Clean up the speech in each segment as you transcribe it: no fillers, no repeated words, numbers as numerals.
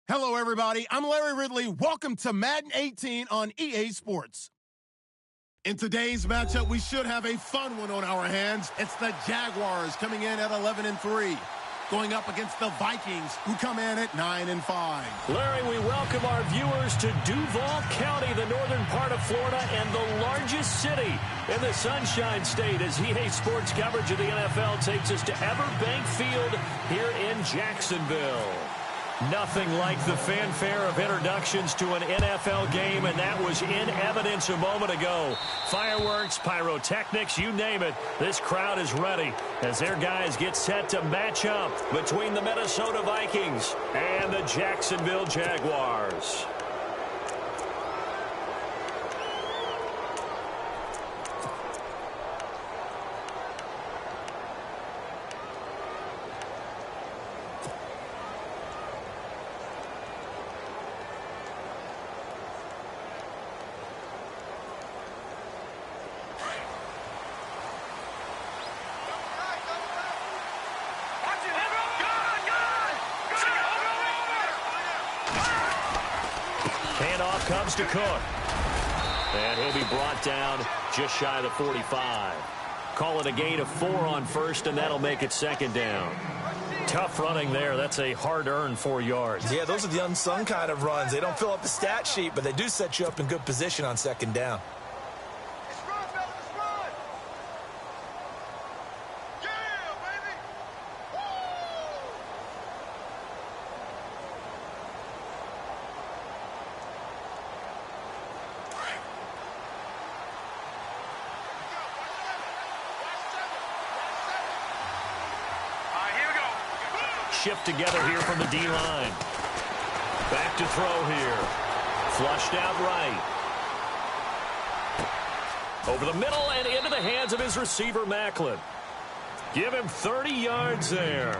Hello, everybody. I'm Larry Ridley. Welcome to Madden 18 on EA Sports. In today's matchup, we should have a fun one on our hands. It's the Jaguars coming in at 11-3, going up against the Vikings, who come in at 9-5. Larry, we welcome our viewers to Duval County, the northern part of Florida, and the largest city in the Sunshine State, as EA Sports coverage of the NFL takes us to Everbank Field here in Jacksonville. Nothing like the fanfare of introductions to an NFL game, and that was in evidence a moment ago. Fireworks, pyrotechnics, you name it. This crowd is ready as their guys get set to match up between the Minnesota Vikings and the Jacksonville Jaguars. Handoff comes to Cook. And he'll be brought down just shy of the 45. Call it a gain of 4 on first, and that'll make it second down. Tough running there. That's a hard-earned 4 yards. Yeah, those are the unsung kind of runs. They don't fill up the stat sheet, but they do set you up in good position on second down. Shift together here from the D-line. Back to throw here. Flushed out right. Over the middle and into the hands of his receiver, Macklin. Give him 30 yards there.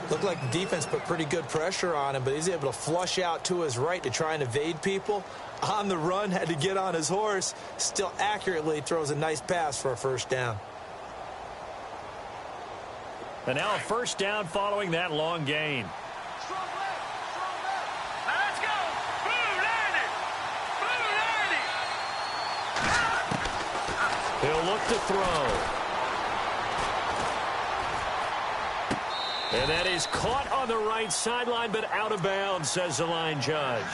Looked like the defense put pretty good pressure on him, but he's able to flush out to his right to try and evade people. On the run, had to get on his horse. Still accurately throws a nice pass for a first down. And now a first down following that long gain. Strong left. Now let's go. Boom, landed. Boom, landed. He'll look to throw. And that is caught on the right sideline, but out of bounds, says the line judge.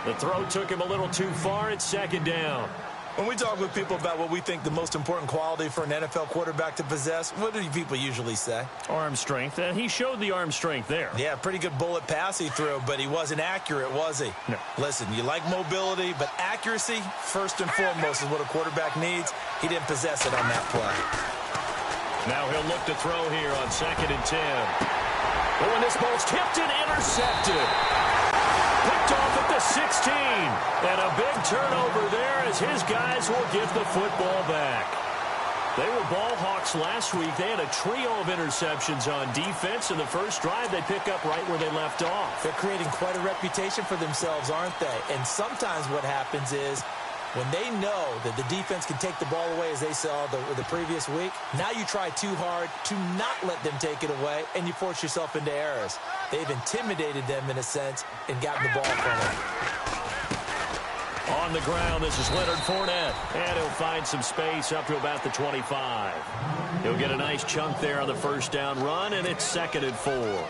The throw took him a little too far. It's second down. When we talk with people about what we think the most important quality for an NFL quarterback to possess, what do people usually say? Arm strength, and he showed the arm strength there. Yeah, pretty good bullet pass he threw, but he wasn't accurate, was he? No. Listen, you like mobility, but accuracy, first and foremost, is what a quarterback needs. He didn't possess it on that play. Now he'll look to throw here on 2nd and 10. Oh, and this ball's tipped and intercepted. Picked off at the 16. And a big turnover there as his guys will give the football back. They were ball hawks last week. They had a trio of interceptions on defense. In the first drive, they pick up right where they left off. They're creating quite a reputation for themselves, aren't they? And sometimes what happens is when they know that the defense can take the ball away, as they saw the previous week, now you try too hard to not let them take it away, and you force yourself into errors. They've intimidated them, in a sense, and gotten the ball from them. On the ground, this is Leonard Fournette, and he'll find some space up to about the 25. He'll get a nice chunk there on the first down run, and it's 2nd and 4.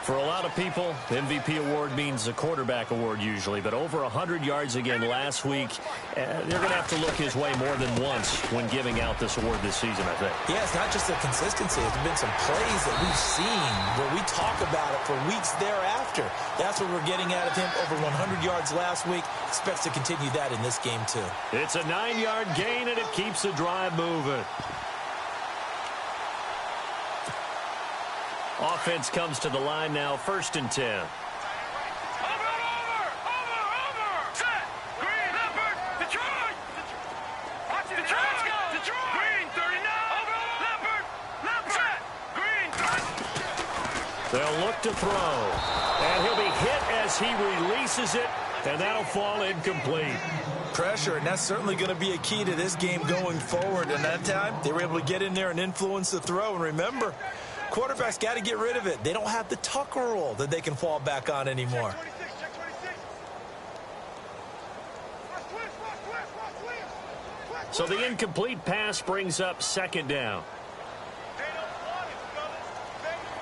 For a lot of people, the MVP award means a quarterback award usually, but over 100 yards again last week. They're going to have to look his way more than once when giving out this award this season, I think. Yeah, it's not just the consistency. There's been some plays that we've seen where we talk about it for weeks thereafter. That's what we're getting out of him. Over 100 yards last week. Expects to continue that in this game, too. It's a 9-yard gain, and it keeps the drive moving. Offense comes to the line now, 1st and 10. Over. Set. Green, Leopard, Detroit. Watch it. Detroit. Let's go. Detroit. Green, 39. Over. Leopard. Set. Green. They'll look to throw. And he'll be hit as he releases it, and that'll fall incomplete. Pressure, and that's certainly going to be a key to this game going forward. And that time, they were able to get in there and influence the throw. And remember, quarterbacks got to get rid of it. They don't have the tuck rule that they can fall back on anymore. So the incomplete pass brings up second down.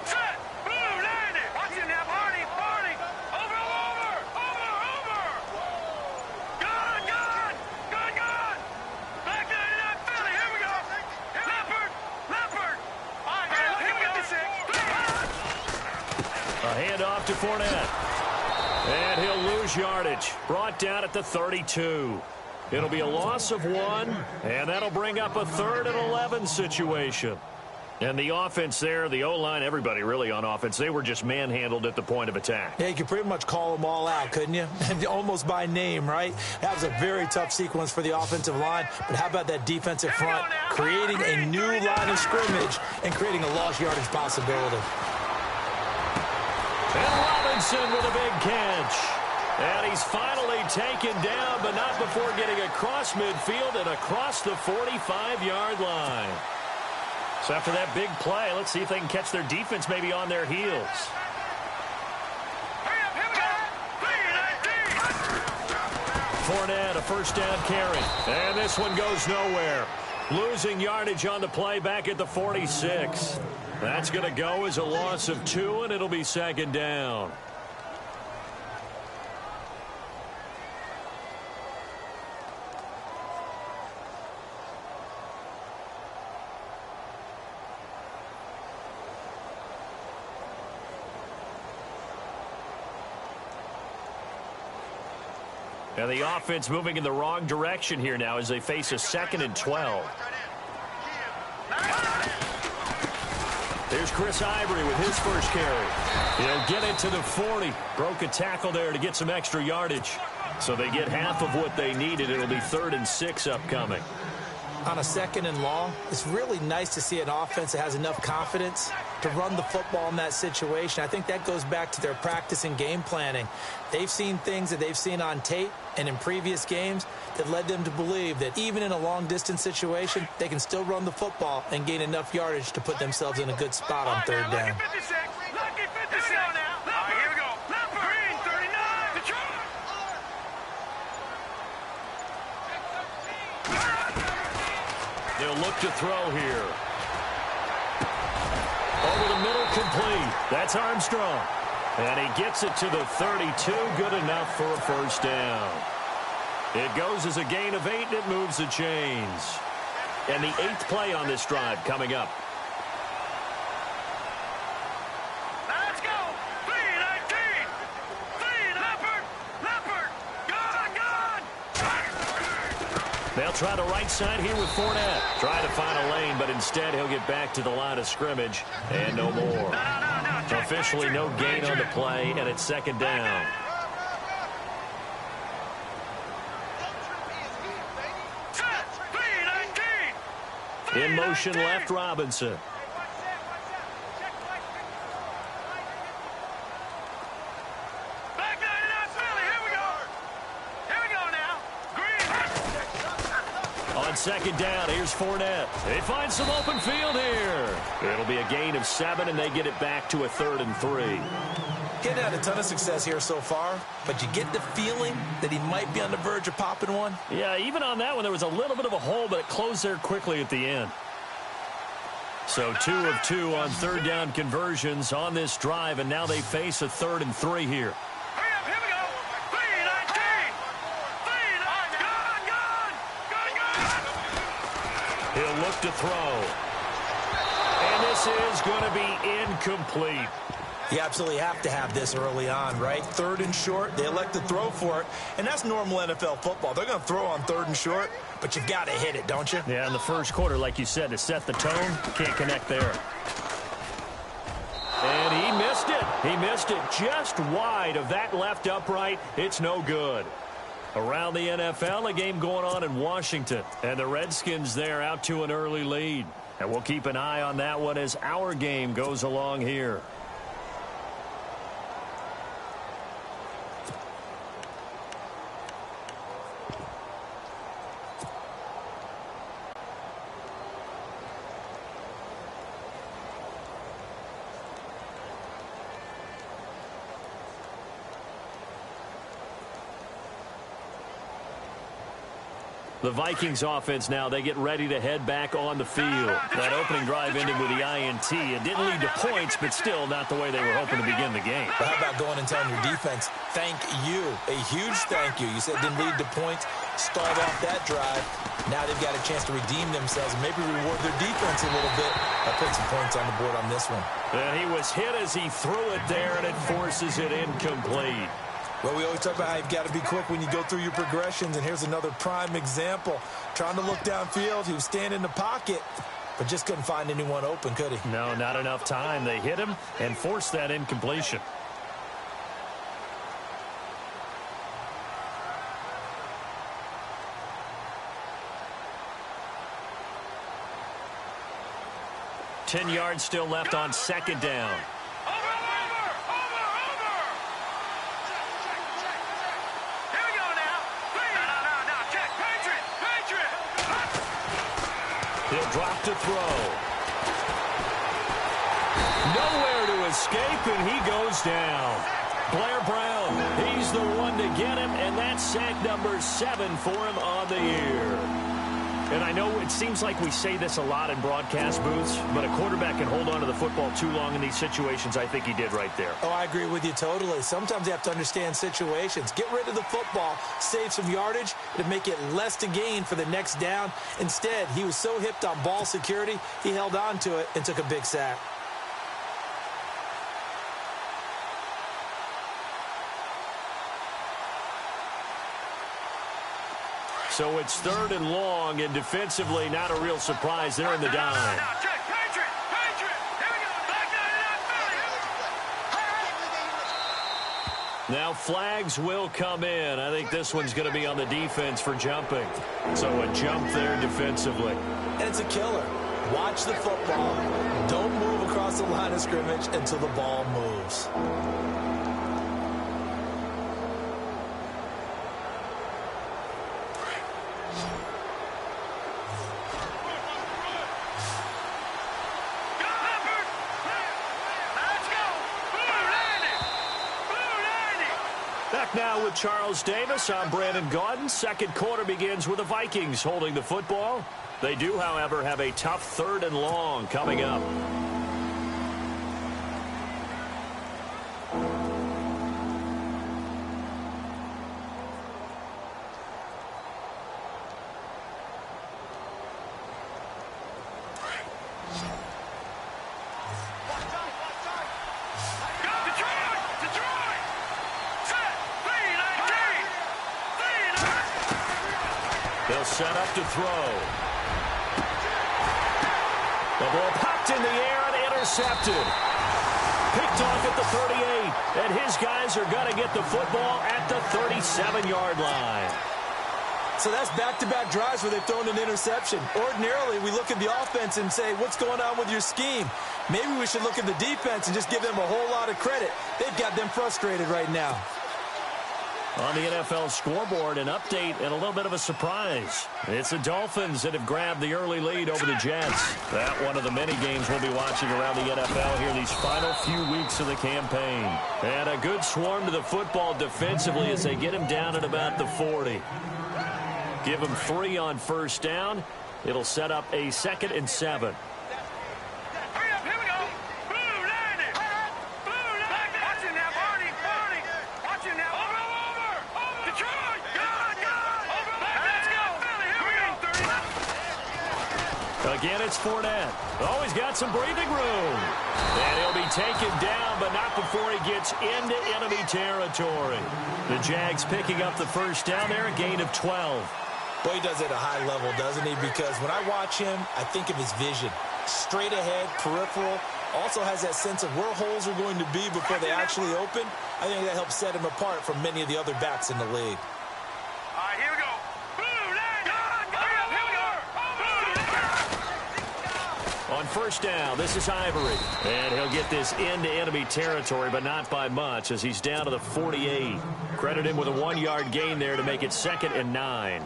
Set. Boom, land it. Watch it now, Barney. Over. Gun. Back to that Philly. Here we go. Leopard. All right, here we go. A handoff to Fournette. And he'll lose yardage. Brought down at the 32. It'll be a loss of 1, and that'll bring up a 3rd and 11 situation. And the offense there, the O-line, everybody really on offense, they were just manhandled at the point of attack. Yeah, you could pretty much call them all out, couldn't you? Almost by name, right? That was a very tough sequence for the offensive line. But how about that defensive front creating a new line of scrimmage and creating a lost yardage possibility? And Robinson with a big catch. And he's finally taken down, but not before getting across midfield and across the 45-yard line. So after that big play, let's see if they can catch their defense maybe on their heels. Fournette, a first down carry. And this one goes nowhere. Losing yardage on the play back at the 46. That's going to go as a loss of 2, and it'll be second down. And the offense moving in the wrong direction here now as they face a 2nd and 12. There's Chris Ivory with his first carry. He'll get it to the 40. Broke a tackle there to get some extra yardage. So they get half of what they needed. It'll be 3rd and 6 upcoming. On a 2nd and long, it's really nice to see an offense that has enough confidence to run the football in that situation. I think that goes back to their practice and game planning. They've seen things that they've seen on tape and in previous games that led them to believe that even in a long-distance situation, they can still run the football and gain enough yardage to put themselves in a good spot on 3rd down. They'll look to throw here. Over the middle, complete. That's Armstrong. And he gets it to the 32. Good enough for a first down. It goes as a gain of 8, and it moves the chains. And the 8th play on this drive coming up. Let's go. 3-19. Leopard. Gun. They'll try the right side here with Fournette. Try to find a lane, but instead he'll get back to the line of scrimmage and no more. Officially no gain on the play, and it's 2nd down. In motion left, Robinson. On 2nd down, here's Fournette. They find some open field here. It'll be a gain of 7, and they get it back to a 3rd and 3. Getting had a ton of success here so far, but you get the feeling that he might be on the verge of popping one. Yeah, even on that one, there was a little bit of a hole, but it closed there quickly at the end. So 2 of 2 on 3rd down conversions on this drive, and now they face a 3rd and 3 here. He'll look to throw. And this is going to be incomplete. You absolutely have to have this early on, right? 3rd and short, they elect to throw for it, and that's normal NFL football. They're going to throw on 3rd and short, but you've got to hit it, don't you? Yeah, in the first quarter, like you said, to set the tone, can't connect there. And he missed it. He missed it just wide of that left upright. It's no good. Around the NFL, a game going on in Washington, and the Redskins there out to an early lead. And we'll keep an eye on that one as our game goes along here. The Vikings offense now, they get ready to head back on the field. That opening drive ended with the INT. It didn't lead to points, but still not the way they were hoping to begin the game. But how about going and telling your defense, thank you, a huge thank you. You said it didn't lead to points, stalled off that drive. Now they've got a chance to redeem themselves and maybe reward their defense a little bit by putting some points on the board on this one. And he was hit as he threw it there, and it forces it incomplete. Well, we always talk about how you've got to be quick when you go through your progressions, and here's another prime example. Trying to look downfield, he was standing in the pocket, but just couldn't find anyone open, could he? No, not enough time. They hit him and forced that incompletion. Ten yards still left on second down. He'll drop to throw. Nowhere to escape, and he goes down. Blair Brown, he's the one to get him, and that's sack number 7 for him on the year. And I know it seems like we say this a lot in broadcast booths, but a quarterback can hold on to the football too long in these situations. I think he did right there. Oh, I agree with you totally. Sometimes you have to understand situations. Get rid of the football, save some yardage to make it less to gain for the next down. Instead, he was so hipped on ball security, he held on to it and took a big sack. So it's 3rd and long, and defensively, not a real surprise. They're in the dime. Now flags will come in. I think this one's going to be on the defense for jumping. So a jump there defensively. And it's a killer. Watch the football. Don't move across the line of scrimmage until the ball moves. Back now with Charles Davis. I'm Brandon Gaudin. Second quarter begins with the Vikings holding the football. They do, however, have a tough 3rd and long coming up. They'll set up to throw. The ball popped in the air and intercepted. Picked off at the 38, and his guys are going to get the football at the 37-yard line. So that's back-to-back drives where they've thrown an interception. Ordinarily, we look at the offense and say, what's going on with your scheme? Maybe we should look at the defense and just give them a whole lot of credit. They've got them frustrated right now. On the NFL scoreboard, an update and a little bit of a surprise. It's the Dolphins that have grabbed the early lead over the Jets. That one of the many games we'll be watching around the NFL here these final few weeks of the campaign. And a good swarm to the football defensively as they get him down at about the 40. Give him 3 on first down. It'll set up a 2nd and 7. Again, it's Fournette. Oh, he's got some breathing room. And he'll be taken down, but not before he gets into enemy territory. The Jags picking up the first down there, a gain of 12. Boy, he does it at a high level, doesn't he? Because when I watch him, I think of his vision. Straight ahead, peripheral. Also has that sense of where holes are going to be before they actually open. I think that helps set him apart from many of the other backs in the league. All right, here we go. On first down, this is Ivory. And he'll get this into enemy territory, but not by much as he's down to the 48. Credit him with a 1-yard gain there to make it 2nd and 9.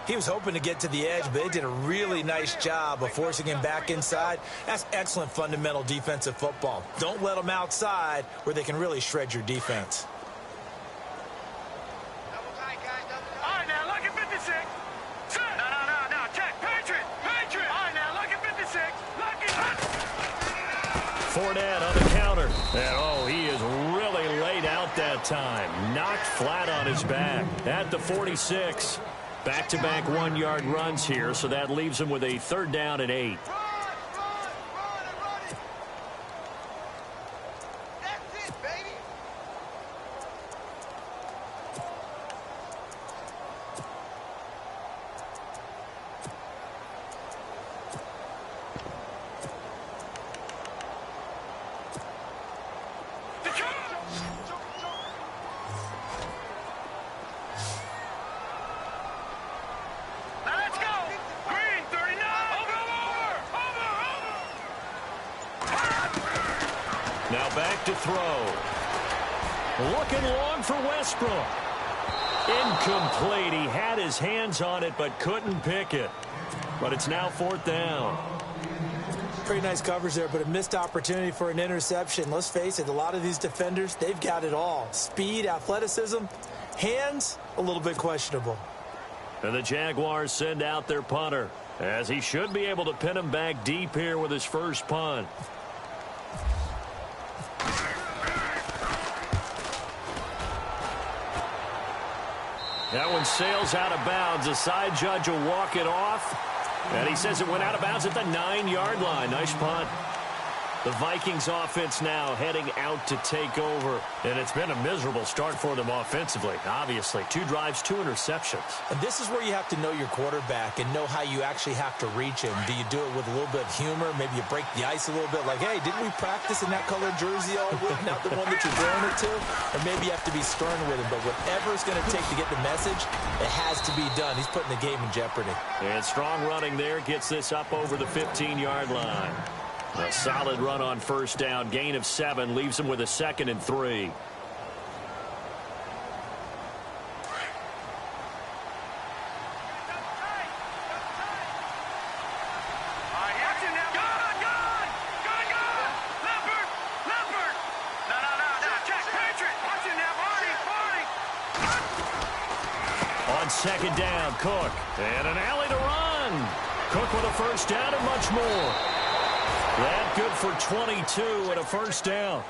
He was hoping to get to the edge, but they did a really nice job of forcing him back inside. That's excellent fundamental defensive football. Don't let them outside where they can really shred your defense. All right, now, look at 56. Set. Fournette on the counter. And, oh, he is really laid out that time. Knocked flat on his back at the 46. Back-to-back one-yard runs here, so that leaves him with a 3rd down and 8. Now back to throw. Looking long for Westbrook. Incomplete. He had his hands on it but couldn't pick it. But it's now 4th down. Pretty nice coverage there, but a missed opportunity for an interception. Let's face it, a lot of these defenders, they've got it all. Speed, athleticism, hands, a little bit questionable. And the Jaguars send out their punter, as he should be able to pin him back deep here with his first punt. That one sails out of bounds. The side judge will walk it off. And he says it went out of bounds at the 9-yard line. Nice punt. The Vikings offense now heading out to take over. And it's been a miserable start for them offensively. Obviously, 2 drives, 2 interceptions. And this is where you have to know your quarterback and know how you actually have to reach him. Do you do it with a little bit of humor? Maybe you break the ice a little bit like, hey, didn't we practice in that colored jersey all week? Not the one that you're throwing it to? Or maybe you have to be stern with him. But whatever it's going to take to get the message, it has to be done. He's putting the game in jeopardy. And strong running there gets this up over the 15-yard line. A solid run on 1st down. Gain of 7 leaves him with a 2nd and 3. On 2nd down, Cook. And an alley to run. Cook with a 1st down and much more. That good for 22 and a 1st down.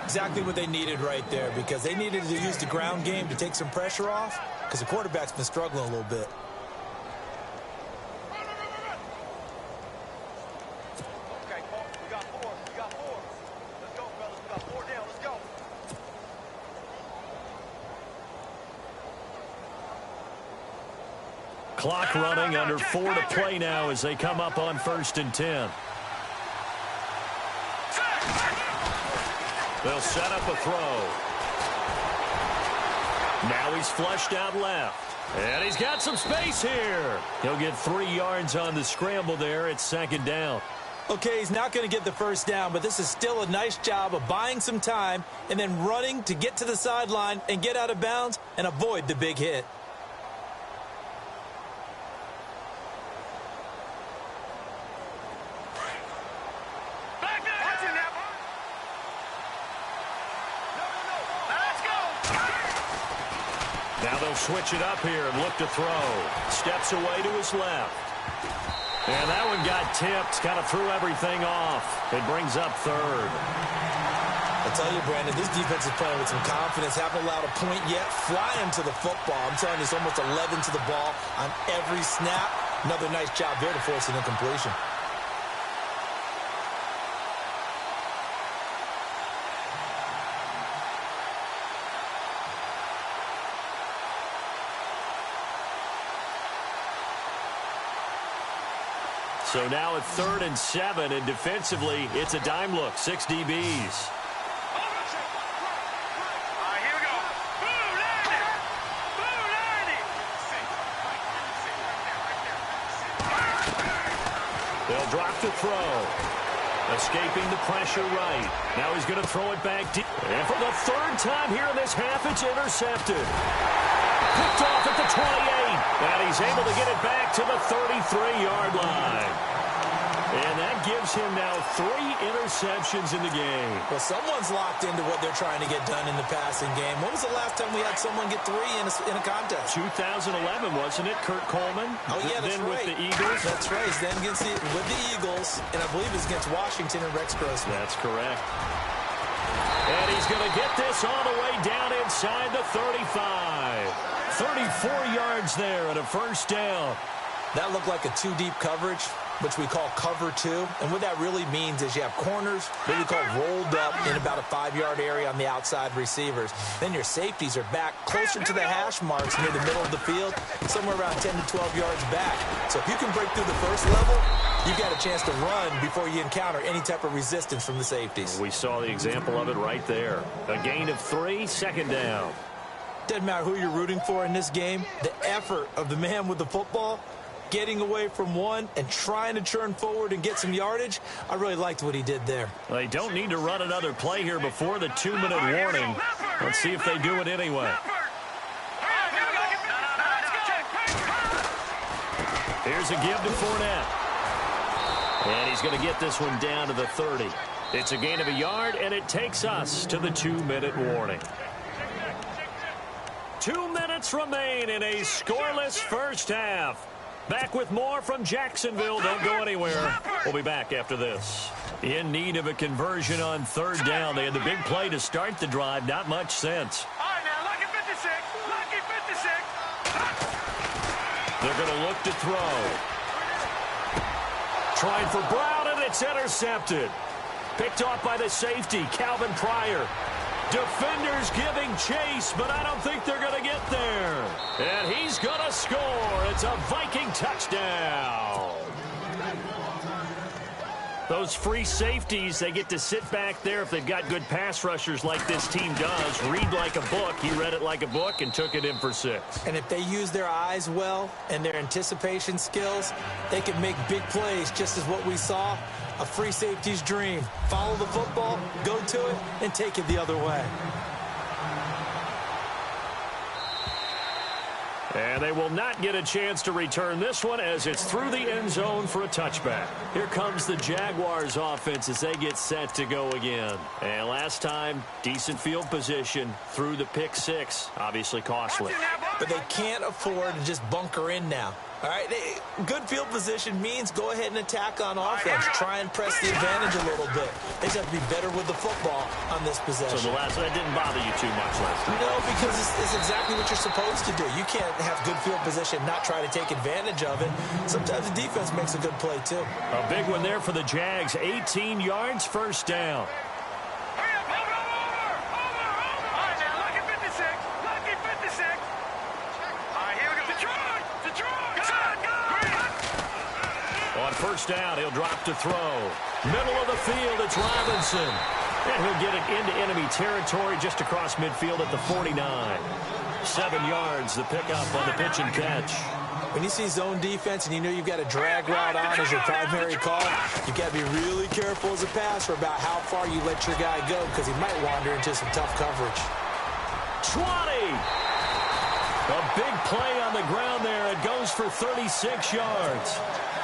Exactly what they needed right there, because they needed to use the ground game to take some pressure off, because the quarterback's been struggling a little bit. Okay, we got 4. We got 4. Let's go, fellas. We got 4 down. Let's go. Clock running, under 4 to play now as they come up on 1st and 10. They'll set up a throw. Now he's flushed out left. And he's got some space here. He'll get 3 yards on the scramble there at 2nd down. Okay, he's not going to get the 1st down, but this is still a nice job of buying some time and then running to get to the sideline and get out of bounds and avoid the big hit. Now they'll switch it up here and look to throw. Steps away to his left. And that one got tipped. Kind of threw everything off. It brings up 3rd. I tell you, Brandon, this defense is playing with some confidence. Haven't allowed a point yet. Flying to the football. I'm telling you, it's almost 11 to the ball on every snap. Another nice job there to force an incompletion. So now at 3rd and 7, and defensively, it's a dime look. 6 DBs. All right, here we go. Boom, landed. Boom, landed. They'll drop the throw. Escaping the pressure right. Now he's going to throw it back deep. And for the 3rd time here in this half, it's intercepted. Picked off at the 28. And he's able to get it back to the 33-yard line. And that gives him now 3 interceptions in the game. Well, someone's locked into what they're trying to get done in the passing game. When was the last time we had someone get 3 in a contest? 2011, wasn't it? Kurt Coleman. Oh, yeah, that's then right. with the Eagles. That's right. Then with the Eagles, and I believe it's against Washington and Rex Grossman. That's correct. And he's going to get this all the way down inside the 35. 34 yards there and a first down. That looked like a 2-deep coverage, which we call cover 2. And what that really means is you have corners, what we call rolled up in about a 5-yard area on the outside receivers. Then your safeties are back closer to the hash marks near the middle of the field, somewhere around 10 to 12 yards back. So if you can break through the first level, you've got a chance to run before you encounter any type of resistance from the safeties. We saw the example of it right there. A gain of 3, second down. Doesn't matter who you're rooting for in this game, the effort of the man with the football, getting away from one and trying to churn forward and get some yardage, I really liked what he did there. They don't need to run another play here before the 2-minute warning. Let's see if they do it anyway. Here's a give to Fournette. And he's going to get this one down to the 30. It's a gain of 1 yard, and it takes us to the 2-minute warning. 2 minutes remain in a scoreless first half. Back with more from Jacksonville. Don't go anywhere. We'll be back after this. In need of a conversion on 3rd down. They had the big play to start the drive. Not much sense. All right, now, lucky 56. Lucky 56. They're going to look to throw. Trying for Brown, and it's intercepted. Picked off by the safety, Calvin Pryor. Defenders giving chase, but I don't think they're going to get there. And he's going to score. It's a Viking touchdown. Those free safeties, they get to sit back there if they've got good pass rushers like this team does. Read like a book. He read it like a book and took it in for 6. And if they use their eyes well and their anticipation skills, they can make big plays, just as what we saw. A free safety's dream. Follow the football, go to it, and take it the other way. And they will not get a chance to return this one as it's through the end zone for a touchback. Here comes the Jaguars offense as they get set to go again. And last time, decent field position through the pick 6. Obviously costly. But they can't afford to just bunker in now. All right, good field position means go ahead and attack on offense. Try and press the advantage a little bit. They just have to be better with the football on this possession. So the last one didn't bother you too much last time? No, because it's exactly what you're supposed to do. You can't have good field position, not try to take advantage of it. Sometimes the defense makes a good play, too. A big one there for the Jags. 18 yards, first down. On first down, he'll drop to throw. Middle of the field, it's Robinson. And he'll get it into enemy territory just across midfield at the 49. 7 yards, the pickup on the pitch and catch. When you see zone defense and you know you've got a drag route on as your primary call, you've got to be really careful as a passer about how far you let your guy go because he might wander into some tough coverage. 20! A big play on the ground there. It goes for 36 yards.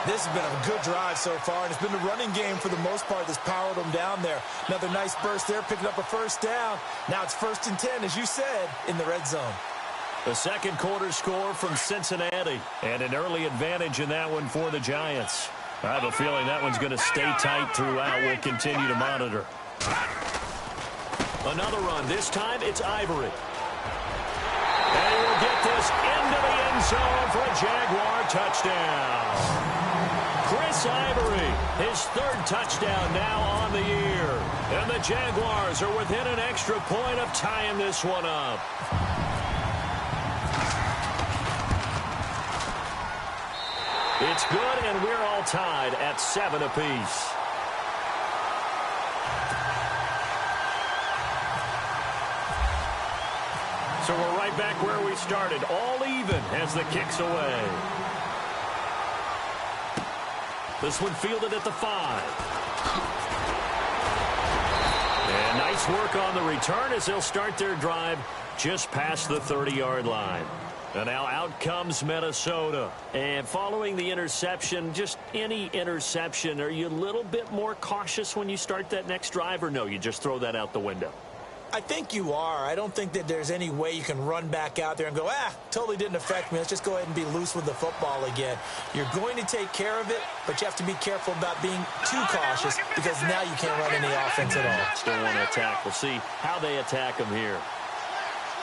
This has been a good drive so far, and it's been the running game for the most part that's powered them down there. Another nice burst there, picking up a first down. Now it's 1st and 10, as you said, in the red zone. The second quarter score from Cincinnati, and an early advantage in that one for the Giants. I have a feeling that one's going to stay tight throughout. We'll continue to monitor. Another run. This time it's Ivory. And he will get this into the end zone for a Jaguar touchdown. Chris Ivory, his 3rd touchdown now on the year. And the Jaguars are within an extra point of tying this one up. It's good, and we're all tied at 7 apiece. So we're right back where we started, all even as the kick's away. This one fielded at the 5. And nice work on the return as they'll start their drive just past the 30-yard line. And now out comes Minnesota. And following the interception, just any interception, are you a little bit more cautious when you start that next drive, or no, you just throw that out the window? I think you are. I don't think that there's any way you can run back out there and go, totally didn't affect me. Let's just go ahead and be loose with the football again. You're going to take care of it, but you have to be careful about being too cautious because now you can't run any offense at all. Still want to attack. We'll see how they attack them here.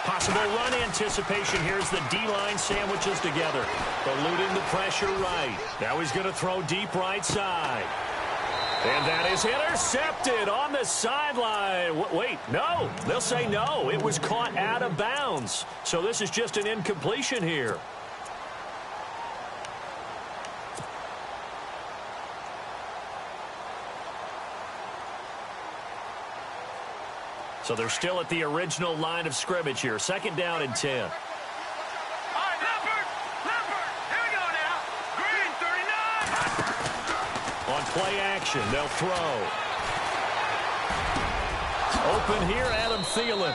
Possible run anticipation. Here's the D-line sandwiches together. Eluding the pressure right. Now he's going to throw deep right side. And that is intercepted on the sideline. Wait, no. They'll say no. It was caught out of bounds. So this is just an incompletion here. So they're still at the original line of scrimmage here. 2nd down and 10. All right, Leopard, here we go now. Green, 39. On play action, they'll throw. Open here, Adam Thielen.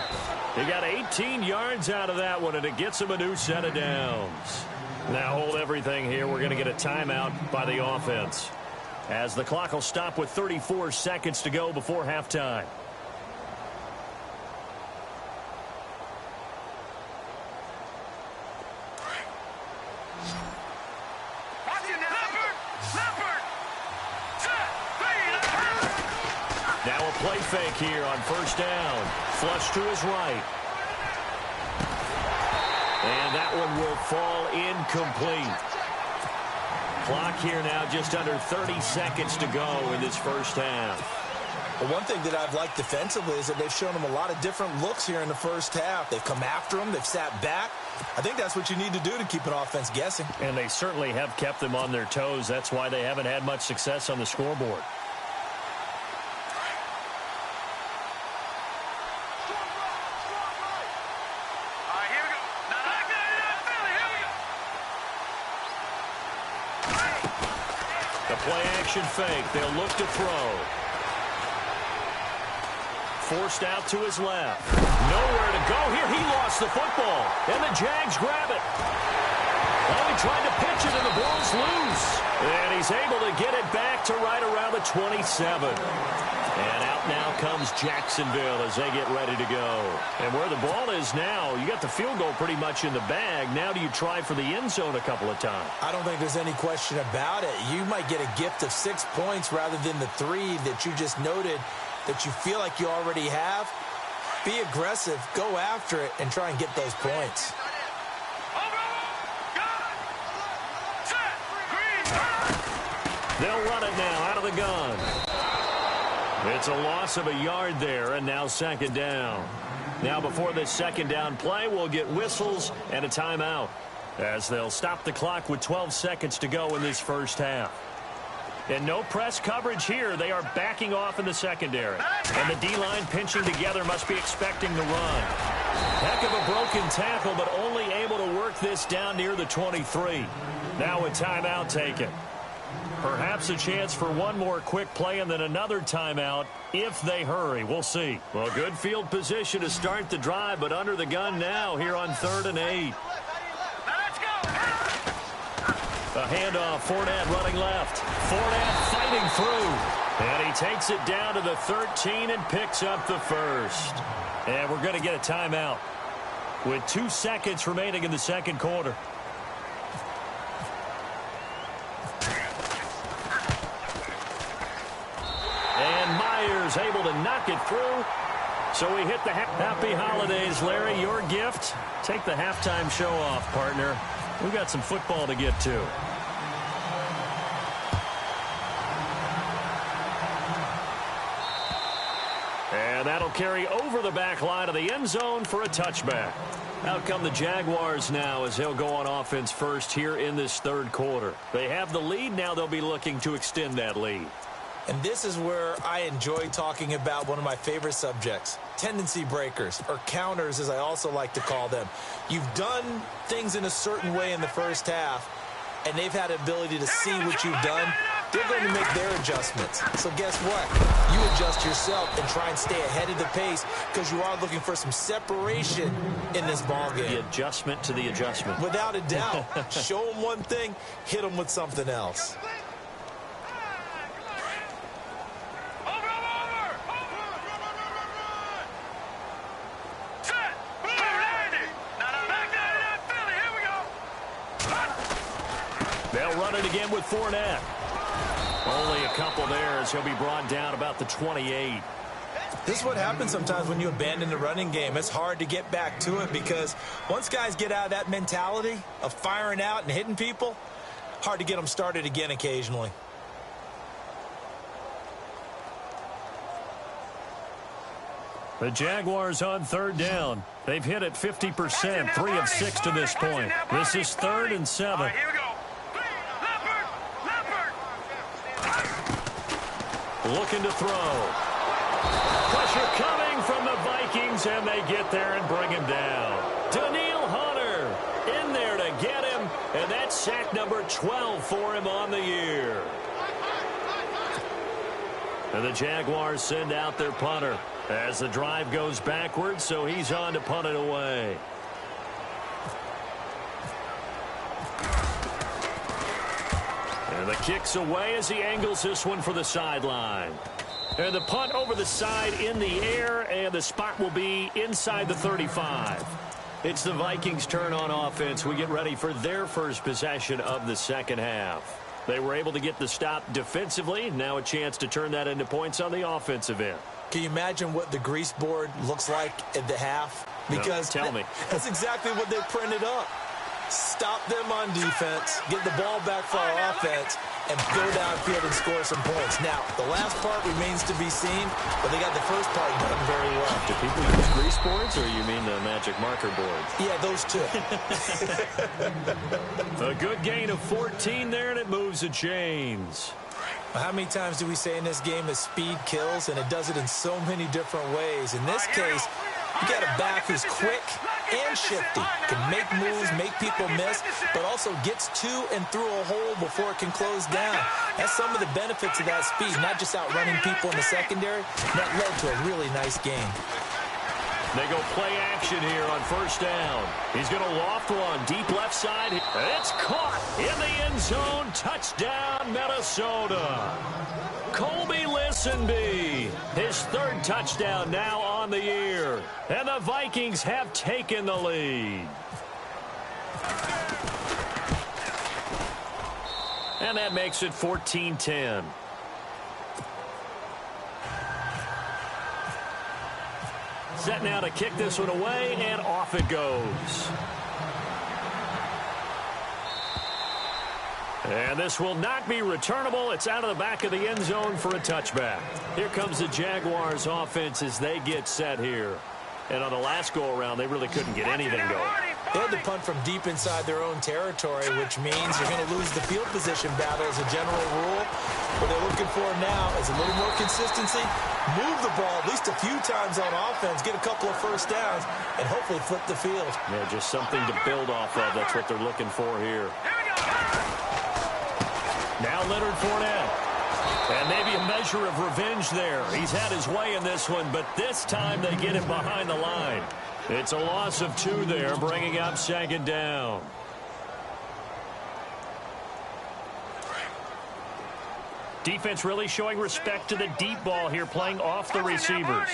He got 18 yards out of that one, and it gets him a new set of downs. Now hold everything here. We're going to get a timeout by the offense, as the clock will stop with 34 seconds to go before halftime. Now a play fake here on 1st down. Flush to his right. And that one will fall incomplete. Clock here now just under 30 seconds to go in this 1st half. Well, one thing that I've liked defensively is that they've shown them a lot of different looks here in the 1st half. They've come after them. They've sat back. I think that's what you need to do to keep an offense guessing. And they certainly have kept them on their toes. That's why they haven't had much success on the scoreboard. Play-action fake. They'll look to throw. Forced out to his left. Nowhere to go here. He lost the football. And the Jags grab it. Well, he tried to pitch it, and the ball's loose. And he's able to get it back to right around the 27. And out now comes Jacksonville as they get ready to go. And where the ball is now, you got the field goal pretty much in the bag. Now do you try for the end zone a couple of times? I don't think there's any question about it. You might get a gift of 6 points rather than the 3 that you just noted that you feel like you already have. Be aggressive, go after it, and try and get those points. They'll run it now out of the gun. It's a loss of a yard there, and now 2nd down. Now before this 2nd down play, we'll get whistles and a timeout, as they'll stop the clock with 12 seconds to go in this 1st half. And no press coverage here. They are backing off in the secondary. And the D-line pinching together must be expecting the run. Heck of a broken tackle, but only able to work this down near the 23. Now a timeout taken. Perhaps a chance for one more quick play and then another timeout if they hurry. We'll see. Well, good field position to start the drive, but under the gun now here on 3rd and 8. A handoff, Fournette running left. Fournette fighting through. And he takes it down to the 13 and picks up the 1st. And we're going to get a timeout with 2 seconds remaining in the 2nd quarter. And Myers able to knock it through. So we hit the happy holidays, Larry. Your gift, take the halftime show off, partner. We've got some football to get to. And that'll carry over the back line of the end zone for a touchback. Out come the Jaguars now as they'll go on offense first here in this 3rd quarter. They have the lead. Now they'll be looking to extend that lead. And this is where I enjoy talking about one of my favorite subjects, tendency breakers, or counters as I also like to call them. You've done things in a certain way in the 1st half, and they've had the ability to see what you've done. they're going to make their adjustments. So guess what? You adjust yourself and try and stay ahead of the pace because you are looking for some separation in this ball game. The adjustment to the adjustment. Without a doubt. Show them one thing, hit them with something else. They'll run it again with Fournette. Only a couple there as he'll be brought down about the 28. This is what happens sometimes when you abandon the running game. It's hard to get back to it because once guys get out of that mentality of firing out and hitting people, hard to get them started again occasionally. The Jaguars on third down. They've hit it 50%, 3 of 6 to this point. This is 3rd and 7. Here we go. Looking to throw. Pressure coming from the Vikings, and they get there and bring him down. Daniil Hunter in there to get him, and that's sack number 12 for him on the year. And the Jaguars send out their punter as the drive goes backwards, so he's on to punt it away. And the kick's away as he angles this one for the sideline. And the punt over the side in the air, and the spot will be inside the 35. It's the Vikings' turn on offense. We get ready for their first possession of the second half. They were able to get the stop defensively. Now a chance to turn that into points on the offensive end. Can you imagine what the grease board looks like at the half? Because no, tell me. That's exactly what they printed up. Stop them on defense, get the ball back for our offense, and go downfield and score some points. Now, the last part remains to be seen, but they got the first part done very well. Do people use grease boards, or you mean the magic marker boards? Yeah, those two. A good gain of 14 there, and it moves the chains. How many times do we say in this game that speed kills, and it does it in so many different ways? In this case, you got a back who's quick and shifty, can make moves, make people miss, but also gets to and through a hole before it can close down. That's some of the benefits of that speed, not just outrunning people in the secondary. That led to a really nice game. They go play action here on first down. He's going to loft one deep left side. It's caught in the end zone. Touchdown, Minnesota. Colby Listenby, his 3rd touchdown now on the year. And the Vikings have taken the lead. And that makes it 14-10. Set now to kick this one away, and off it goes. And this will not be returnable. It's out of the back of the end zone for a touchback. Here comes the Jaguars offense as they get set here. And on the last go-around, they really couldn't get anything going. They had to punt from deep inside their own territory, which means you're going to lose the field position battle as a general rule. What they're looking for now is a little more consistency, move the ball at least a few times on offense, get a couple of first downs, and hopefully flip the field. Yeah, just something to build off of. That's what they're looking for here. Now Leonard Fournette. And maybe a measure of revenge there. He's had his way in this one, but this time they get him behind the line. It's a loss of 2 there, bringing up 2nd down. Defense really showing respect to the deep ball here, playing off the receivers.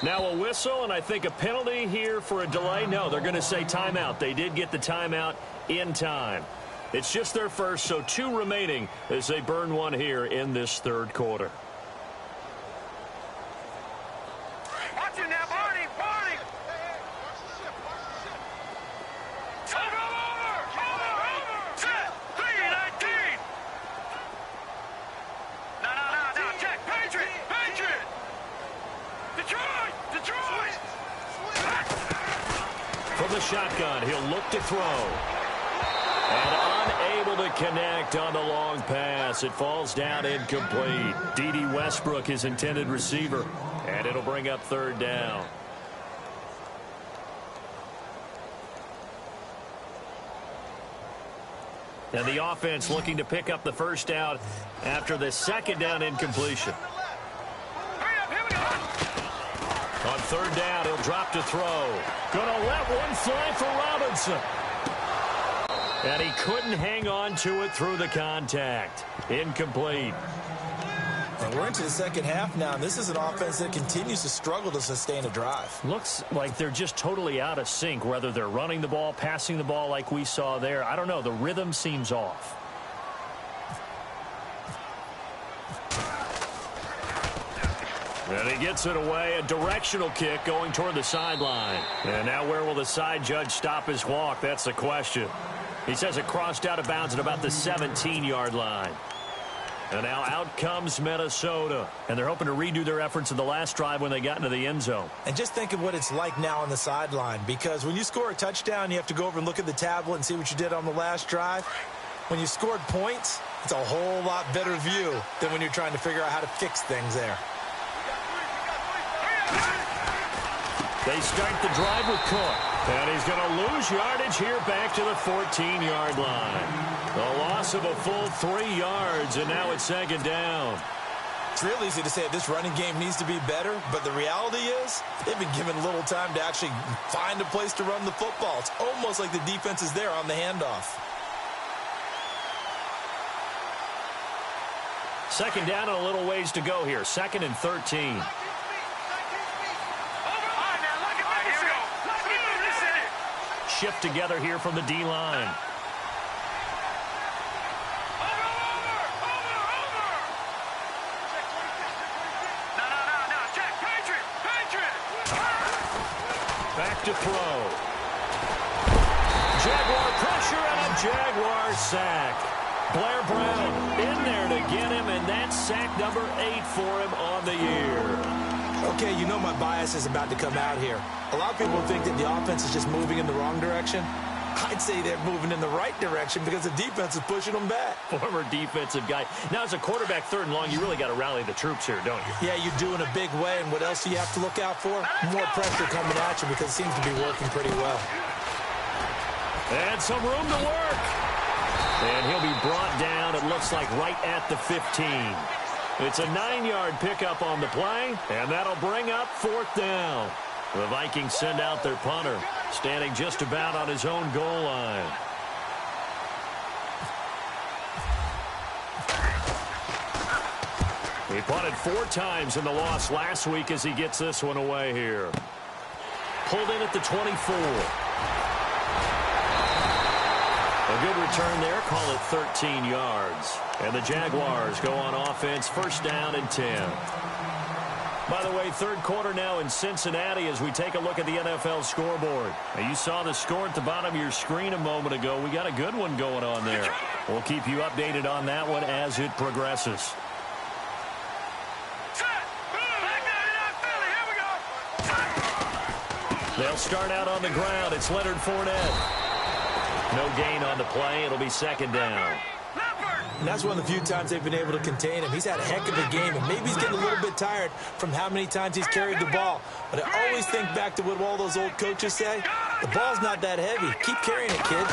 Now a whistle, and I think a penalty here for a delay. No, they're going to say timeout. They did get the timeout in time. It's just their first, so 2 remaining as they burn one here in this 3rd quarter. Watch it now, Barney! Barney! Over! Set! 3-19! No, check! Patriot! Detroit! From from the shotgun. He'll look to throw. And unable to connect on the long pass. It falls down incomplete. D.D. Westbrook, his intended receiver. And it'll bring up third down. And the offense looking to pick up the first down after the second down incompletion. On third down, he'll drop to throw. Gonna let one fly for Robinson. And he couldn't hang on to it through the contact. Incomplete. And we're into the second half now, and this is an offense that continues to struggle to sustain a drive. Looks like they're just totally out of sync, whether they're running the ball, passing the ball like we saw there. I don't know. The rhythm seems off. And he gets it away. A directional kick going toward the sideline. And now where will the side judge stop his walk? That's the question. He says it crossed out of bounds at about the 17-yard line. And now out comes Minnesota. And they're hoping to redo their efforts in the last drive when they got into the end zone. And just think of what it's like now on the sideline. Because when you score a touchdown, you have to go over and look at the tablet and see what you did on the last drive. When you scored points, it's a whole lot better view than when you're trying to figure out how to fix things there. They start the drive with Cook. And he's going to lose yardage here back to the 14-yard line. A loss of a full 3 yards, and now it's second down. It's real easy to say this running game needs to be better, but the reality is they've been given little time to actually find a place to run the football. It's almost like the defense is there on the handoff. Second down and a little ways to go here. 2nd and 13. Shift together here from the D-line. Back to throw. Jaguar pressure and a Jaguar sack. Blair Brown in there to get him, and that's sack number 8 for him on the year. Okay, you know my bias is about to come out here. A lot of people think that the offense is just moving in the wrong direction. I'd say they're moving in the right direction because the defense is pushing them back. Former defensive guy. Now, as a quarterback, 3rd and long, you really got to rally the troops here, don't you? Yeah, you do in a big way. And what else do you have to look out for? More pressure coming at you because it seems to be working pretty well. And some room to work. And he'll be brought down, it looks like, right at the 15. It's a 9-yard pickup on the play, and that'll bring up 4th down. The Vikings send out their punter, standing just about on his own goal line. He punted 4 times in the loss last week as he gets this one away here. Pulled in at the 24. A good return there, call it 13 yards. And the Jaguars go on offense, 1st down and 10. By the way, 3rd quarter now in Cincinnati as we take a look at the NFL scoreboard. Now, you saw the score at the bottom of your screen a moment ago. We got a good one going on there. We'll keep you updated on that one as it progresses. They'll start out on the ground. It's Leonard Fournette. No gain on the play. It'll be 2nd down. And that's one of the few times they've been able to contain him. He's had a heck of a game, and maybe he's getting a little bit tired from how many times he's carried the ball. But I always think back to what all those old coaches say. The ball's not that heavy. Keep carrying it, kid.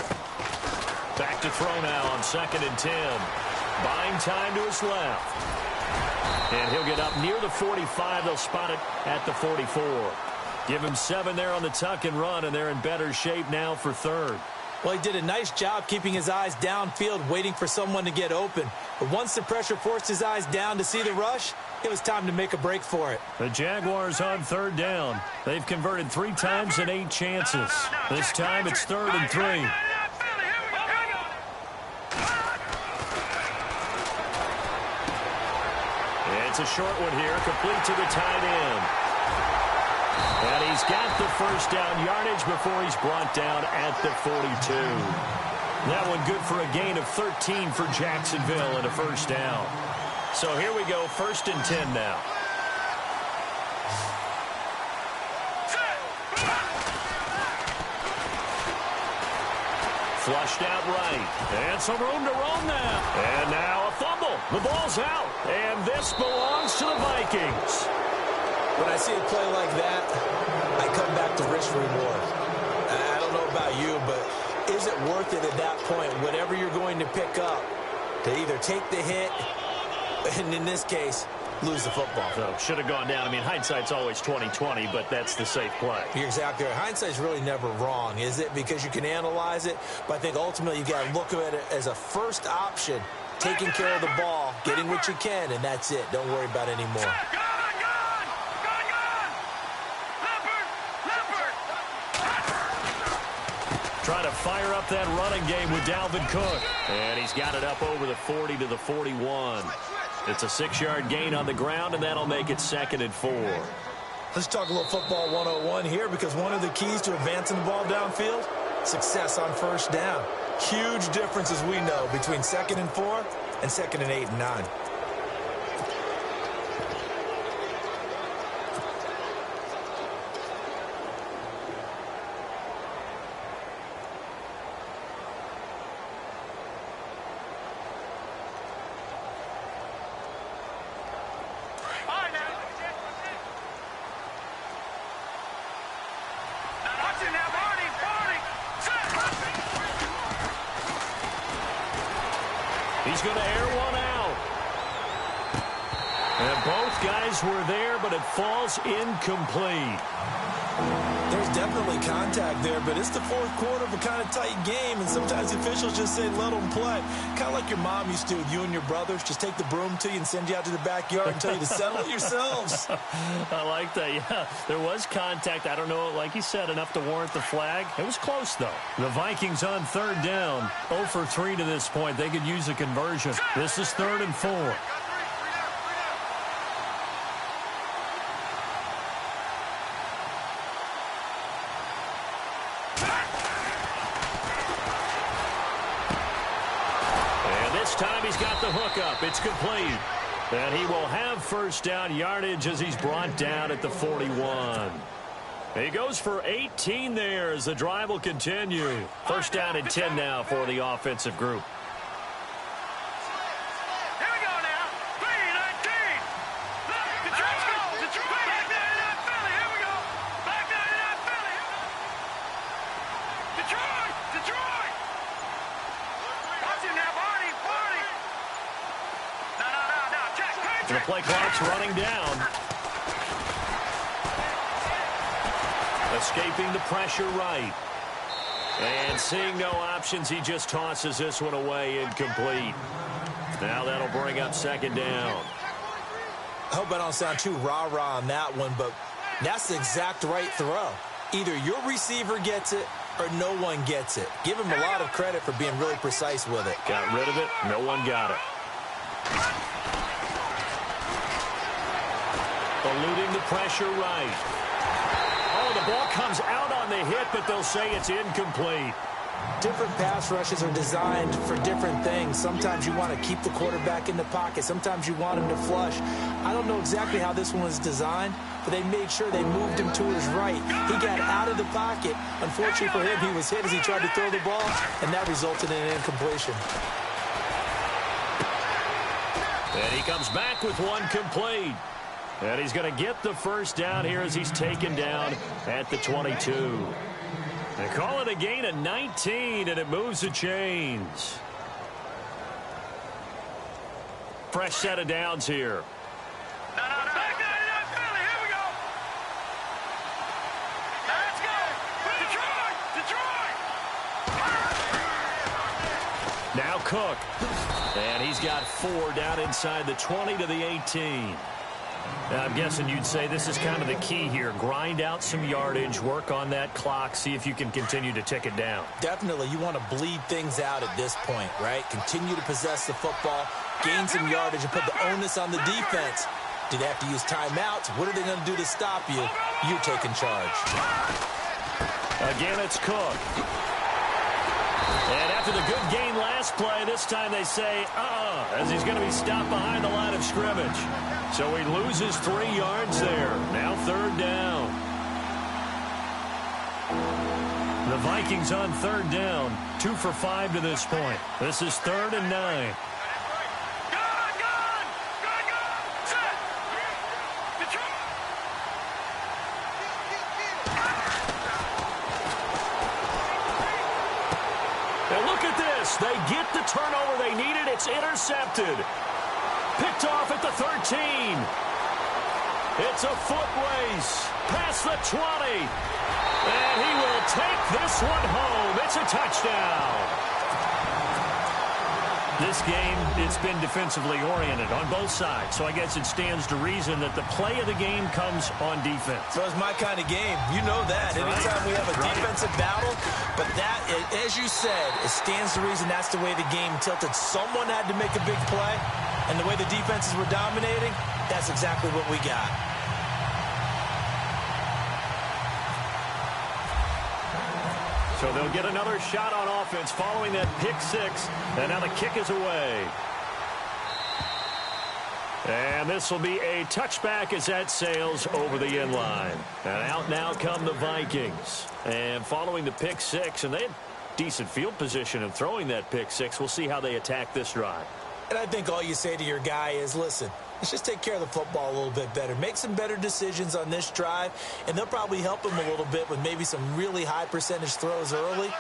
Back to throw now on 2nd and 10. Buying time to his left. And he'll get up near the 45. They'll spot it at the 44. Give him 7 there on the tuck and run, and they're in better shape now for 3rd. Well, he did a nice job keeping his eyes downfield, waiting for someone to get open. But once the pressure forced his eyes down to see the rush, it was time to make a break for it. The Jaguars on 3rd down. They've converted 3 times in 8 chances. This time it's 3rd and 3. It's a short one here, complete to the tight end. And he's got the 1st down yardage before he's brought down at the 42. That one good for a gain of 13 for Jacksonville and a 1st down. So here we go, 1st and 10 now. Flushed out right. And some room to roam now. And now a fumble. The ball's out. And this belongs to the Vikings. When I see a play like that, I come back to risk reward. I don't know about you, but is it worth it at that point, whatever you're going to pick up, to either take the hit, and in this case, lose the football? So should have gone down. I mean, hindsight's always 20/20, but that's the safe play. You're exactly right. Hindsight's really never wrong, is it? Because you can analyze it, but I think ultimately you got to look at it as a first option, taking care of the ball, getting what you can, and that's it. Don't worry about any more. Trying to fire up that running game with Dalvin Cook. And he's got it up over the 40 to the 41. It's a 6-yard gain on the ground, and that'll make it 2nd and 4. Let's talk a little football 101 here, because one of the keys to advancing the ball downfield, success on first down. Huge difference, as we know, between 2nd and 4 and 2nd and 8 and 9. He's going to air one out. And both guys were there, but it falls incomplete. There's definitely contact there, but it's the fourth quarter of a kind of tight game, and sometimes the officials just say, let them play. Kind of like your mom used to with you and your brothers. Just take the broom to you and send you out to the backyard and tell you to settle it yourselves. I like that, yeah. There was contact. I don't know, like you said, enough to warrant the flag. It was close, though. The Vikings on 3rd down. 0 for 3 to this point. They could use a conversion. This is 3rd and 4. Time he's got the hook up. It's complete. And he will have first down yardage as he's brought down at the 41. He goes for 18 there as the drive will continue. First down and 10 now for the offensive group. Here we go now. 3-19. Back 99 Philly. Here we go. Back 99 Philly. Detroit. Watch him now, Barney. The play clock's running down. Escaping the pressure right. And seeing no options, he just tosses this one away, incomplete. Now that'll bring up 2nd down. I hope I don't sound too rah-rah on that one, but that's the exact right throw. Either your receiver gets it or no one gets it. Give him a lot of credit for being really precise with it. Got rid of it. No one got it. Eluding the pressure right. Oh, the ball comes out on the hit, but they'll say it's incomplete. Different pass rushes are designed for different things. Sometimes you want to keep the quarterback in the pocket. Sometimes you want him to flush. I don't know exactly how this one was designed, but they made sure they moved him to his right. He got out of the pocket. Unfortunately for him, he was hit as he tried to throw the ball, and that resulted in an incompletion. And he comes back with one complete. And he's going to get the first down here as he's taken down at the 22. They call it a gain of 19, and it moves the chains. Fresh set of downs here. Back 99 Philly. Here we go. Let's go. Detroit. Now Cook. And he's got 4 down inside the 20 to the 18. Now, I'm guessing you'd say this is kind of the key here. Grind out some yardage, work on that clock, see if you can continue to tick it down. Definitely, you want to bleed things out at this point, right? Continue to possess the football, gain some yardage, and put the onus on the defense. Do they have to use timeouts? What are they going to do to stop you? You're taking charge. Again, it's Cook. And after the good gain last play, this time they say, as he's going to be stopped behind the line of scrimmage. So he loses 3 yards there. Now 3rd down. The The Vikings on third down. 2 for 5 to this point. This is 3rd and 9. They get the turnover they needed. It's intercepted. Picked off at the 13. It's a foot race. Past the 20. And he will take this one home. It's a touchdown. This game, it's been defensively oriented on both sides. So I guess it stands to reason that the play of the game comes on defense. So it's my kind of game. You know that. Anytime we have a defensive battle, but that, as you said, it stands to reason that's the way the game tilted. Someone had to make a big play, and the way the defenses were dominating, that's exactly what we got. So they'll get another shot on offense following that pick 6. And now the kick is away. And this will be a touchback as that sails over the end line. And out now come the Vikings. And following the pick 6, and they had decent field position in throwing that pick 6. We'll see how they attack this drive. And I think all you say to your guy is, listen, let's just take care of the football a little bit better. Make some better decisions on this drive, and they'll probably help him a little bit with maybe some really high percentage throws early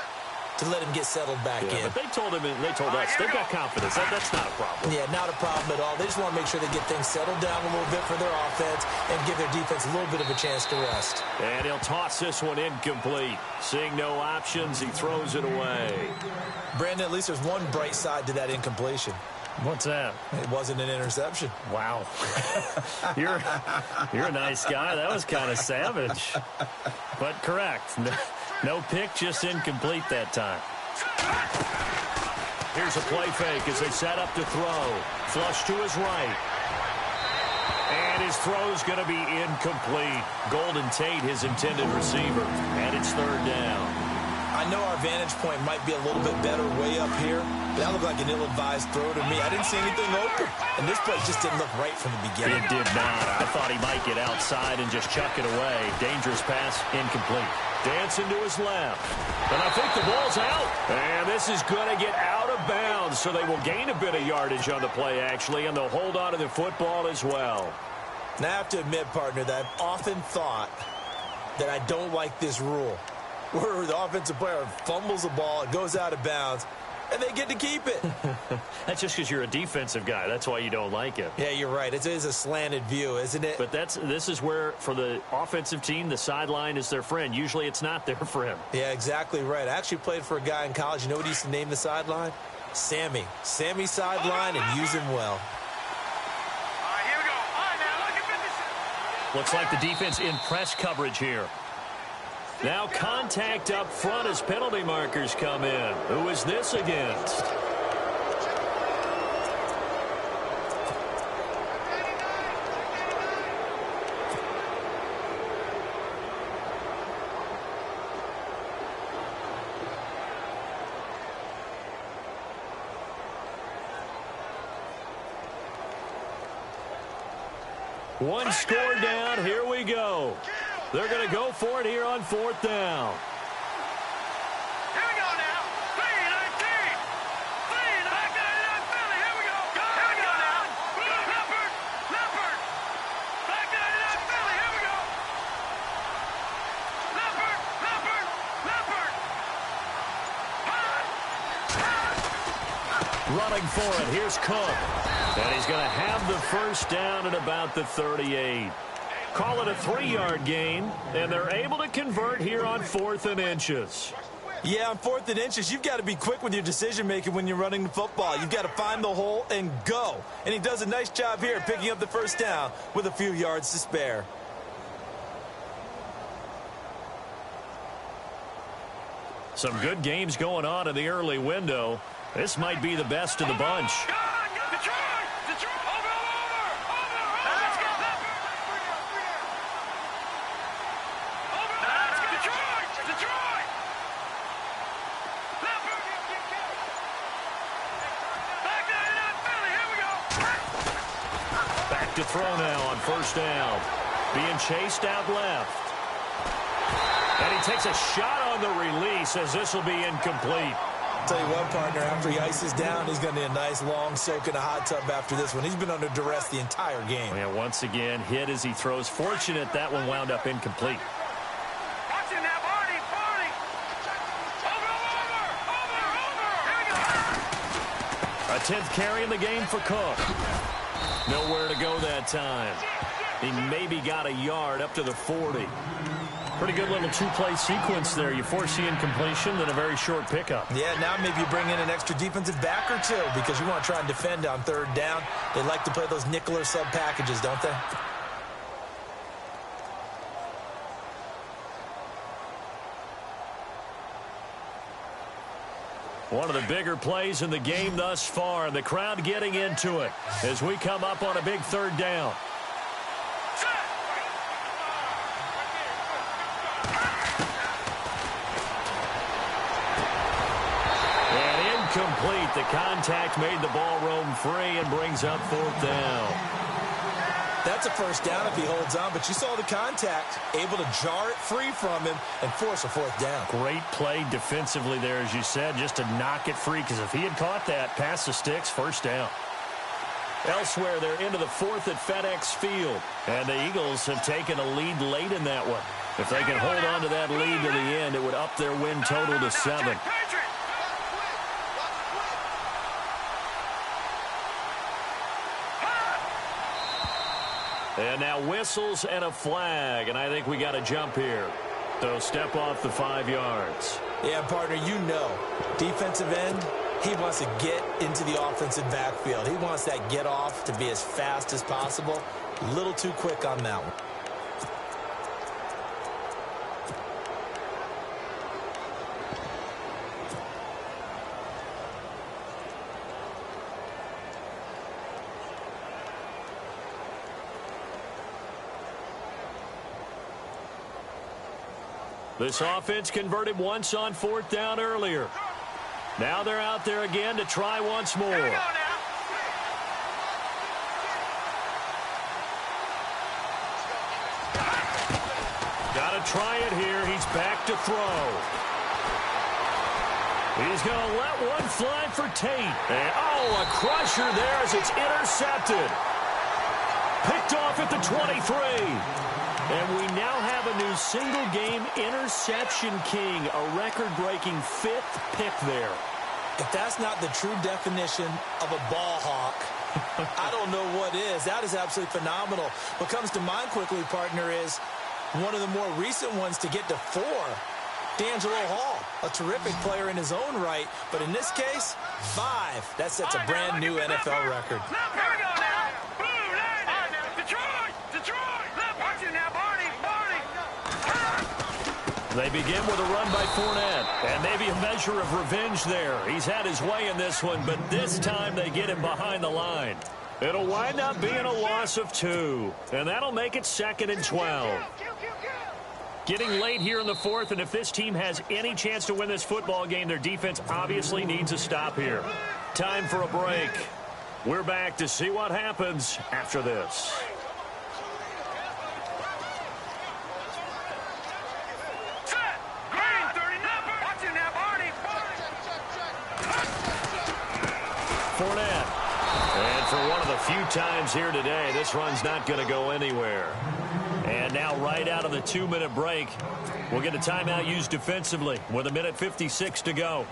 to let him get settled back in. But they told him, and they told us, they've got confidence. That's not a problem. Yeah, not a problem at all. They just want to make sure they get things settled down a little bit for their offense and give their defense a little bit of a chance to rest. And he'll toss this one incomplete. Seeing no options, he throws it away. Brandon, at least there's one bright side to that incompletion. What's that? It wasn't an interception. Wow. You're a nice guy. That was kind of savage. But correct. No pick, just incomplete that time. Here's a play fake as they set up to throw. Flush to his right. And his throw's going to be incomplete. Golden Tate, his intended receiver. And it's 3rd down. I know our vantage point might be a little bit better way up here, but that looked like an ill-advised throw to me. I didn't see anything open, and this play just didn't look right from the beginning. It did not. I thought he might get outside and just chuck it away. Dangerous pass, incomplete. Dancing to his left. And I think the ball's out. And this is going to get out of bounds, so they will gain a bit of yardage on the play, actually, and they'll hold on to the football as well. Now, I have to admit, partner, that I've often thought that I don't like this rule, where the offensive player fumbles the ball, it goes out of bounds, and they get to keep it. That's just because you're a defensive guy. That's why you don't like it. Yeah, you're right. It is a slanted view, isn't it? But this is where, for the offensive team, the sideline is their friend. Usually it's not their friend. Yeah, exactly right. I actually played for a guy in college. You know what he used to name the sideline? Sammy. Sammy sideline, and use him well. All right, here we go. All right, now, look at this. Looks like the defense in press coverage here. Now contact up front as penalty markers come in. Who is this against? One score down. Here we go. They're going to go for it here on 4th down. Here we go now. 3-19. 3-19 Philly. Here we go. Here we go now. Leopard. Leopard. Back 99 Philly. Here we go. Leopard. Leopard. Leopard. Running for it. Here's Cook. And he's going to have the first down at about the 38. Call it a 3-yard gain, and they're able to convert here on 4th and inches. Yeah, on 4th and inches, you've got to be quick with your decision-making when you're running the football. You've got to find the hole and go. And he does a nice job here picking up the first down with a few yards to spare. Some good games going on in the early window. This might be the best of the bunch. To throw now on 1st down. Being chased out left. And he takes a shot on the release. says this will be incomplete. Tell you what, partner, after he ices down, he's going to need a nice long soak in a hot tub after this one. He's been under duress the entire game. Yeah, once again, hit as he throws. Fortunate that one wound up incomplete. Watching that body. Over. A 10th carry in the game for Cook. Nowhere to go that time. He maybe got a yard up to the 40. Pretty good little two-play sequence there. You force the incompletion, then a very short pickup. Yeah, now maybe you bring in an extra defensive back or two because you want to try and defend on third down. They like to play those nickel or sub packages, don't they? One of the bigger plays in the game thus far, and the crowd getting into it as we come up on a big third down. Complete. The contact made the ball roam free and brings up fourth down. That's a first down if he holds on, but you saw the contact, able to jar it free from him and force a fourth down. Great play defensively there, as you said, just to knock it free, because if he had caught that, past the sticks, first down. Elsewhere, they're into the fourth at FedEx Field, and the Eagles have taken a lead late in that one. If they can hold on to that lead to the end, it would up their win total to 7. And now whistles and a flag, and I think we got to jump here. So step off the 5 yards. Yeah, partner, you know, defensive end, he wants to get into the offensive backfield. He wants that get off to be as fast as possible. A little too quick on that one. This offense converted once on fourth down earlier. Now they're out there again to try once more. Got to try it here. He's back to throw. He's going to let one fly for Tate. And, oh, a crusher there as it's intercepted. Picked off at the 23. And we now have a new single-game interception king, a record-breaking 5th pick there. If that's not the true definition of a ball hawk, I don't know what is. That is absolutely phenomenal. What comes to mind quickly, partner, is one of the more recent ones to get to 4. D'Angelo Hall, a terrific player in his own right, but in this case, 5. That sets a brand-new NFL record. They begin with a run by Fournette, and maybe a measure of revenge there. He's had his way in this one, but this time they get him behind the line. It'll wind up being a loss of 2, and that'll make it 2nd and 12. Getting late here in the 4th, and if this team has any chance to win this football game, their defense obviously needs a stop here. Time for a break. We're back to see what happens after this. Fournette. And for one of the few times here today, this run's not going to go anywhere. And now right out of the 2-minute break, we'll get a timeout used defensively with 1:56 to go.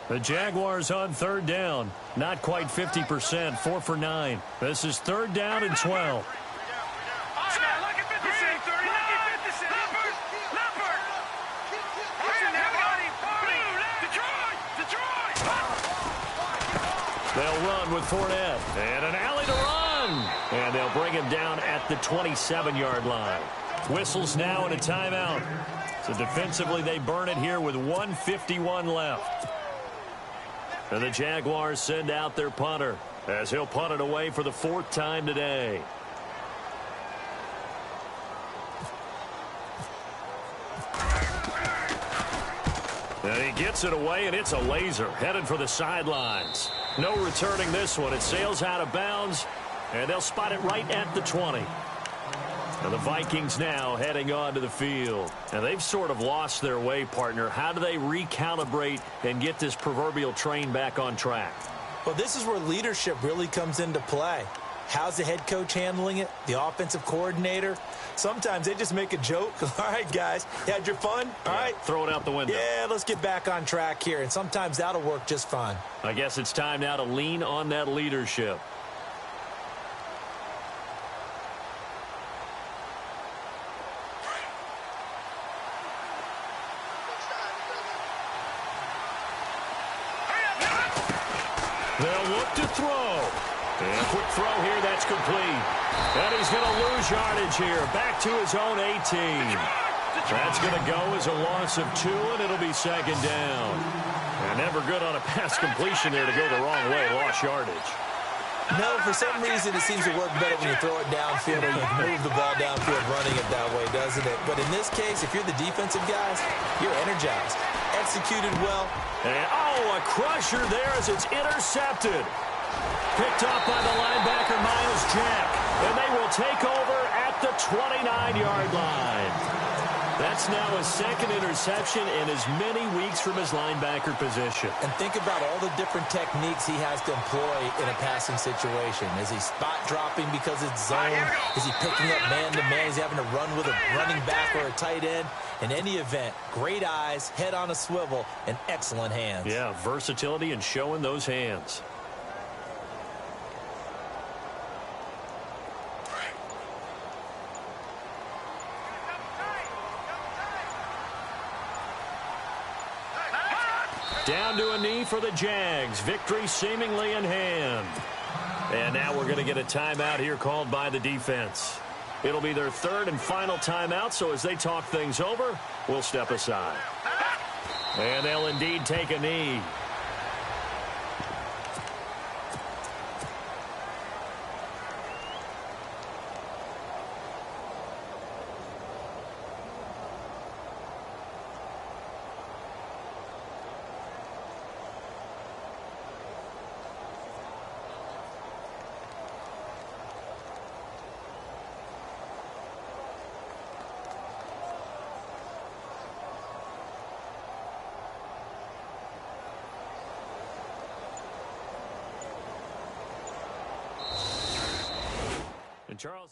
The Jaguars on third down. Not quite 50%, 4 for 9. This is 3rd down and 12. They'll run with Fournette. And an alley to run. And they'll bring him down at the 27-yard line. Whistles now and a timeout. So defensively, they burn it here with 1:51 left. And the Jaguars send out their punter as he'll punt it away for the 4th time today. And he gets it away, and it's a laser headed for the sidelines. No returning this one. It sails out of bounds, and they'll spot it right at the 20. And the Vikings now heading onto the field. And they've sort of lost their way, partner. How do they recalibrate and get this proverbial train back on track? Well, this is where leadership really comes into play. How's the head coach handling it? The offensive coordinator? Sometimes they just make a joke. All right, guys, you had your fun? All right. Throw it out the window. Yeah, let's get back on track here. And sometimes that'll work just fine. I guess it's time now to lean on that leadership. They'll look to throw. And quick throw here, that's complete. And he's going to lose yardage here. Back to his own 18. That's going to go as a loss of 2, and it'll be second down. And never good on a pass completion there to go the wrong way. Lost yardage. No, for some reason it seems to work better when you throw it downfield or you move the ball downfield running it that way, doesn't it? But in this case, if you're the defensive guys, you're energized. Executed well. And, a crusher there as it's intercepted. Picked off by the linebacker, Miles Jack. And they will take over at the 29-yard line. That's now his second interception in as many weeks from his linebacker position. And think about all the different techniques he has to employ in a passing situation. Is he spot dropping because it's zone? Is he picking up man-to-man? Is he having to run with a running back or a tight end? In any event, great eyes, head on a swivel, and excellent hands. Yeah, versatility and showing those hands. Down to a knee for the Jags. Victory seemingly in hand. And now we're going to get a timeout here called by the defense. It'll be their third and final timeout, so as they talk things over, we'll step aside. And they'll indeed take a knee. And Charles...